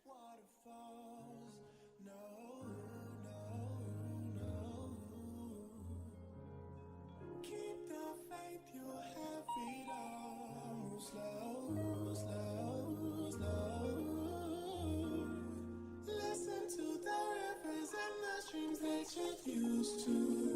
waterfalls. No, no, no. Keep the faith, you'll have it all. Slow, slow, slow. Listen to the rivers and the streams that you used to.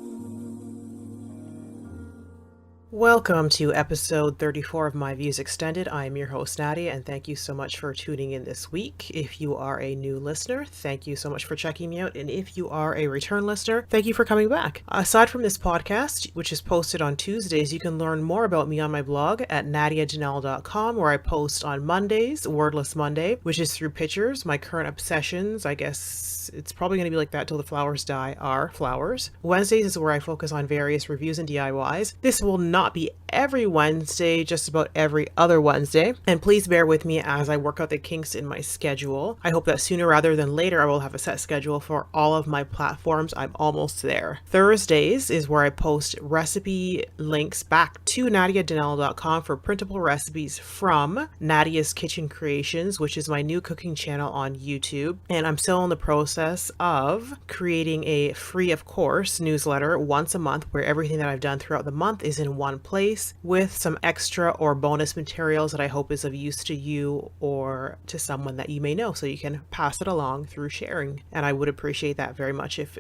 Welcome to episode 34 of My Views Extended. I'm your host, Nadia, and thank you so much for tuning in this week. If you are a new listener, thank you so much for checking me out. And if you are a return listener, thank you for coming back. Aside from this podcast, which is posted on Tuesdays, you can learn more about me on my blog at nadiajanelle.com, where I post on Mondays, Wordless Monday, which is through pictures. My current obsessions, I guess it's probably going to be like that till the flowers die, are flowers. Wednesdays is where I focus on various reviews and DIYs. This will not be every Wednesday, just about every other Wednesday. And please bear with me as I work out the kinks in my schedule. I hope that sooner rather than later I will have a set schedule for all of my platforms. I'm almost there. Thursdays is where I post recipe links back to nadiadanelle.com for printable recipes from Nadia's Kitchen Creations, which is my new cooking channel on YouTube. And I'm still in the process of creating a free, of course, newsletter once a month where everything that I've done throughout the month is in one place with some extra or bonus materials that I hope is of use to you or to someone that you may know, so you can pass it along through sharing. And I would appreciate that very much if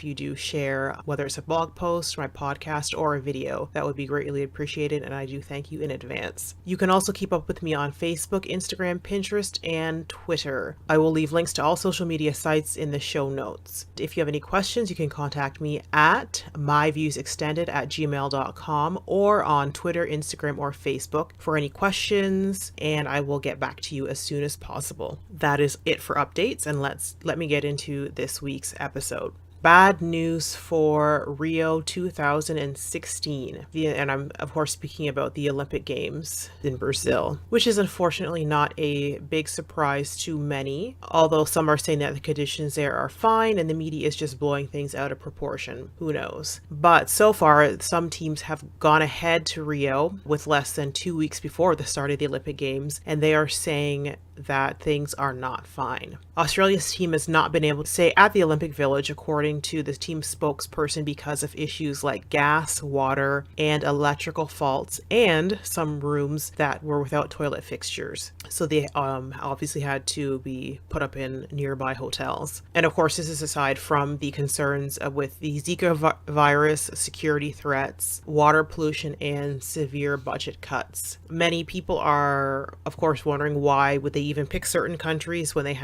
you do share, whether it's a blog post, my podcast, or a video. That would be greatly appreciated, and I do thank you in advance. You can also keep up with me on Facebook, Instagram, Pinterest, and Twitter. I will leave links to all social media sites in the show notes. If you have any questions, you can contact me at myviewsextended@gmail.com or on Twitter, Instagram, or Facebook for any questions, and I will get back to you as soon as possible. That is it for updates, and let me get into this week's episode. Bad news for Rio 2016. And I'm, of course, speaking about the Olympic Games in Brazil, which is unfortunately not a big surprise to many, although some are saying that the conditions there are fine and the media is just blowing things out of proportion. Who knows? But so far, some teams have gone ahead to Rio with less than 2 weeks before the start of the Olympic Games, and they are saying that things are not fine. Australia's team has not been able to stay at the Olympic Village, according to the team spokesperson, because of issues like gas, water, and electrical faults, and some rooms that were without toilet fixtures. So they obviously had to be put up in nearby hotels. And of course, this is aside from the concerns with the Zika virus, security threats, water pollution, and severe budget cuts. Many people are, of course, wondering why would they even pick certain countries when these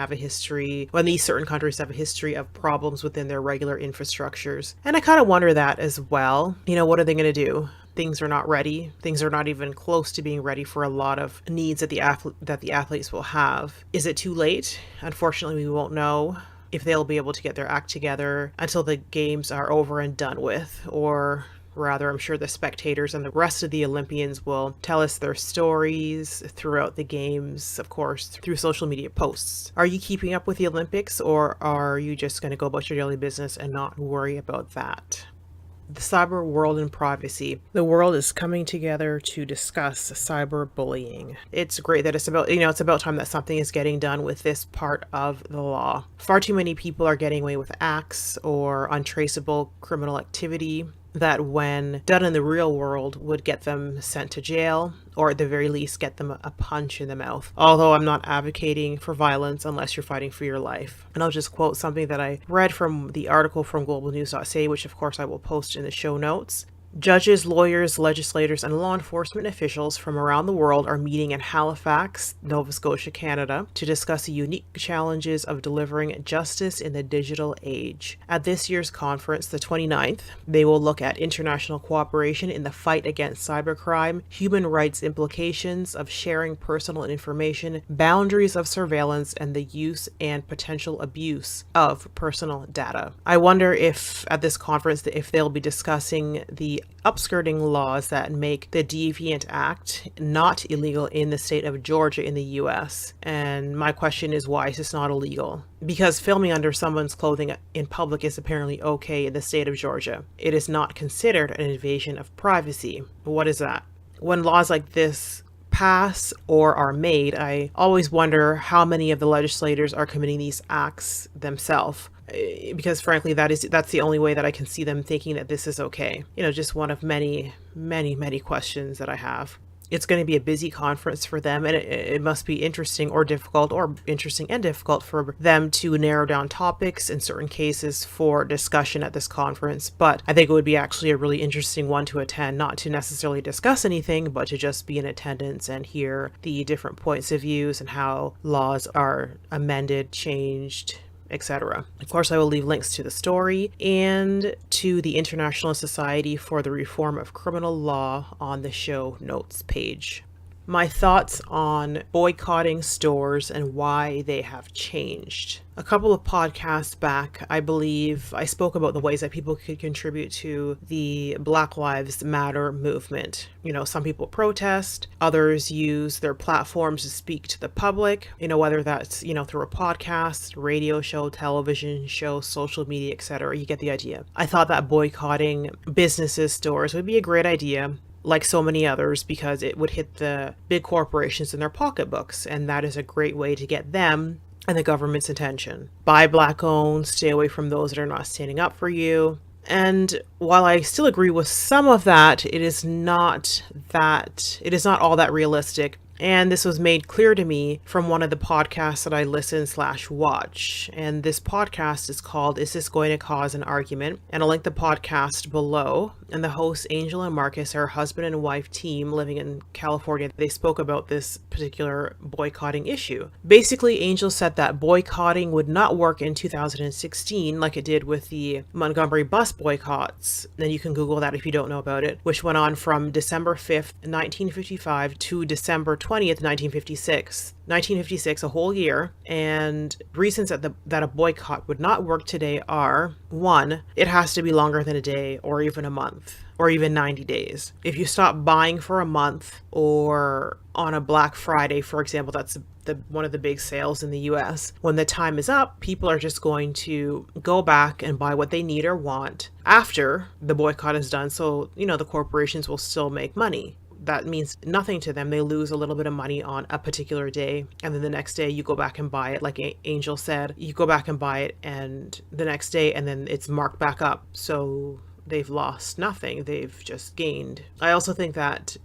certain countries have a history of problems within their regular infrastructures. And I kind of wonder that as well. What are they going to do? Things are not ready. Things are not even close to being ready for a lot of needs that the athletes will have. Is it too late? Unfortunately, we won't know if they'll be able to get their act together until the games are over and done with, or rather, I'm sure the spectators and the rest of the Olympians will tell us their stories throughout the games, of course, through social media posts. Are you keeping up with the Olympics, or are you just going to go about your daily business and not worry about that? The cyber world and privacy. The world is coming together to discuss cyberbullying. It's great that it's about time that something is getting done with this part of the law. Far too many people are getting away with acts or untraceable criminal activity that, when done in the real world, would get them sent to jail, or at the very least get them a punch in the mouth. Although I'm not advocating for violence unless you're fighting for your life. And I'll just quote something that I read from the article from globalnews.ca, which of course I will post in the show notes. Judges, lawyers, legislators, and law enforcement officials from around the world are meeting in Halifax, Nova Scotia, Canada, to discuss the unique challenges of delivering justice in the digital age. At this year's conference, the 29th, they will look at international cooperation in the fight against cybercrime, human rights implications of sharing personal information, boundaries of surveillance, and the use and potential abuse of personal data. I wonder if at this conference, if they'll be discussing the upskirting laws that make the Deviant Act not illegal in the state of Georgia in the US. And my question is, why is this not illegal? Because filming under someone's clothing in public is apparently okay in the state of Georgia. It is not considered an invasion of privacy. What is that? When laws like this pass or are made, I always wonder how many of the legislators are committing these acts themselves. Because frankly, that's the only way that I can see them thinking that this is okay. Just one of many, many, many questions that I have. It's going to be a busy conference for them, and it must be interesting or difficult, or interesting and difficult for them to narrow down topics in certain cases for discussion at this conference. But I think it would be actually a really interesting one to attend, not to necessarily discuss anything, but to just be in attendance and hear the different points of views and how laws are amended, changed, etc. Of course, I will leave links to the story and to the International Society for the Reform of Criminal Law on the show notes page. My thoughts on boycotting stores and why they have changed. A couple of podcasts back, I believe I spoke about the ways that people could contribute to the Black Lives Matter movement. Some people protest, others use their platforms to speak to the public, whether that's, through a podcast, radio show, television show, social media, etc. You get the idea. I thought that boycotting businesses, stores would be a great idea, like so many others, because it would hit the big corporations in their pocketbooks, and that is a great way to get them and the government's attention. Buy Black owned, stay away from those that are not standing up for you. And while I still agree with some of that, it is not all that realistic. And this was made clear to me from one of the podcasts that I listen/watch. And this podcast is called Is This Going to Cause an Argument? And I'll link the podcast below. And the hosts, Angel and Marcus, are a husband and wife team living in California. They spoke about this particular boycotting issue. Basically, Angel said that boycotting would not work in 2016 like it did with the Montgomery bus boycotts. And you can Google that if you don't know about it, which went on from December 5th, 1955 to December 20th, 1956. 1956, a whole year. And reasons that a boycott would not work today are, one, it has to be longer than a day or even a month or even 90 days. If you stop buying for a month, or on a Black Friday, for example, that's one of the big sales in the US, when the time is up, people are just going to go back and buy what they need or want after the boycott is done. So, the corporations will still make money. That means nothing to them. They lose a little bit of money on a particular day, and then the next day you go back and buy it. Like Angel said, you go back and buy it, and the next day, and then it's marked back up. So they've lost nothing. They've just gained. I also think that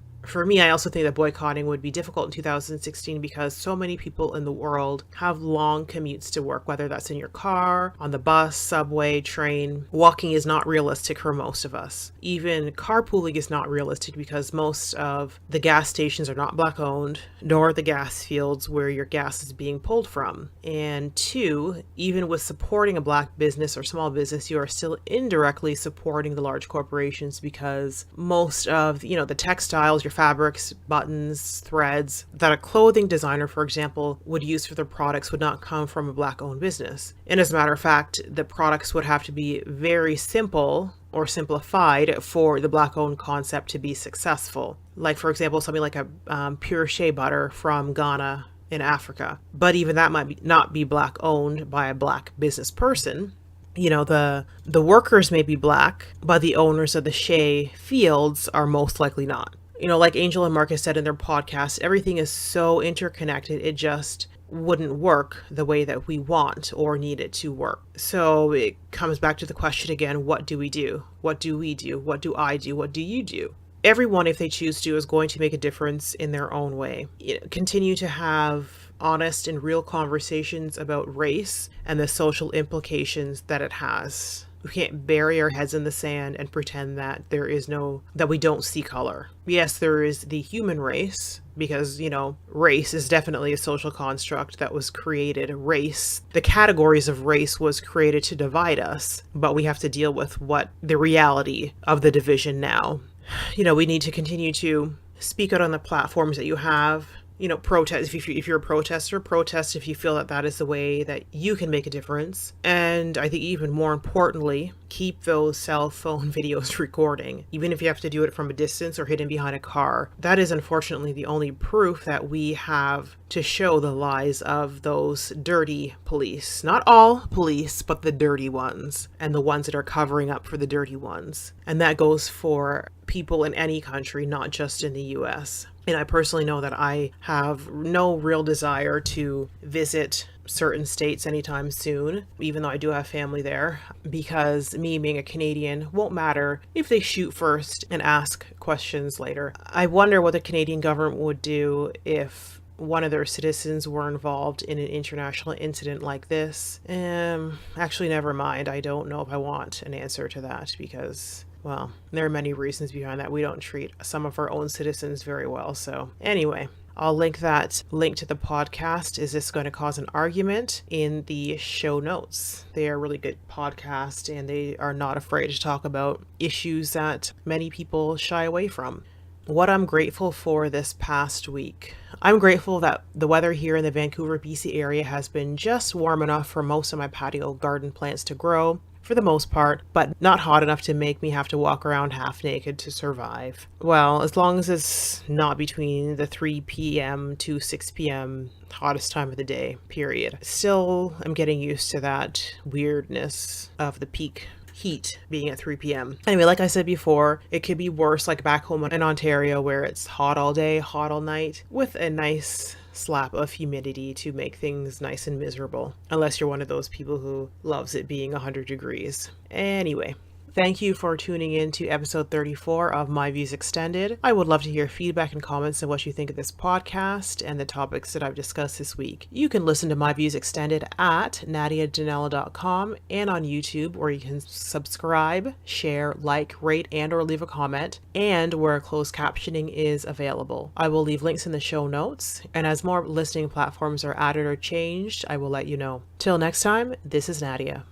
boycotting would be difficult in 2016 because so many people in the world have long commutes to work, whether that's in your car, on the bus, subway, train. Walking is not realistic for most of us. Even carpooling is not realistic because most of the gas stations are not Black owned, nor the gas fields where your gas is being pulled from. And two, even with supporting a Black business or small business, you are still indirectly supporting the large corporations because most of, the textiles, your fabrics, buttons, threads that a clothing designer, for example, would use for their products would not come from a Black owned business. And as a matter of fact, the products would have to be very simple or simplified for the Black owned concept to be successful. Like, for example, something like a pure shea butter from Ghana in Africa. But even that might not be Black owned by a Black business person. The workers may be Black, but the owners of the shea fields are most likely not. Like Angel and Marcus said in their podcast, everything is so interconnected, it just wouldn't work the way that we want or need it to work. So it comes back to the question again, what do we do? What do we do? What do I do? What do you do? Everyone, if they choose to, is going to make a difference in their own way. Continue to have honest and real conversations about race and the social implications that it has. We can't bury our heads in the sand and pretend that that we don't see color. Yes, there is the human race, because, race is definitely a social construct that was created. The categories of race was created to divide us, but we have to deal with the reality of the division now. We need to continue to speak out on the platforms that you have. Protest. If you're a protester, protest if you feel that is the way that you can make a difference. And I think even more importantly, keep those cell phone videos recording, even if you have to do it from a distance or hidden behind a car. That is unfortunately the only proof that we have to show the lies of those dirty police. Not all police, but the dirty ones, and the ones that are covering up for the dirty ones. And that goes for people in any country, not just in the US. And I personally know that I have no real desire to visit certain states anytime soon, even though I do have family there, because me being a Canadian won't matter if they shoot first and ask questions later. I wonder what the Canadian government would do if one of their citizens were involved in an international incident like this. Actually, never mind. I don't know if I want an answer to that because, well, there are many reasons behind that. We don't treat some of our own citizens very well. So anyway, I'll link that link to the podcast, Is This Going to Cause an Argument, in the show notes. They are a really good podcast and they are not afraid to talk about issues that many people shy away from. What I'm grateful for this past week. I'm grateful that the weather here in the Vancouver, BC area has been just warm enough for most of my patio garden plants to grow, for the most part, but not hot enough to make me have to walk around half naked to survive. Well, as long as it's not between the 3 p.m. to 6 p.m. hottest time of the day, period. Still, I'm getting used to that weirdness of the peak heat being at 3 p.m. Anyway, like I said before, it could be worse, like back home in Ontario where it's hot all day, hot all night, with a nice slap of humidity to make things nice and miserable, unless you're one of those people who loves it being 100 degrees. Anyway, thank you for tuning in to episode 34 of My Views Extended. I would love to hear feedback and comments on what you think of this podcast and the topics that I've discussed this week. You can listen to My Views Extended at nadiadanella.com and on YouTube, where you can subscribe, share, like, rate, and or leave a comment, and where closed captioning is available. I will leave links in the show notes, and as more listening platforms are added or changed, I will let you know. Till next time, this is Nadia.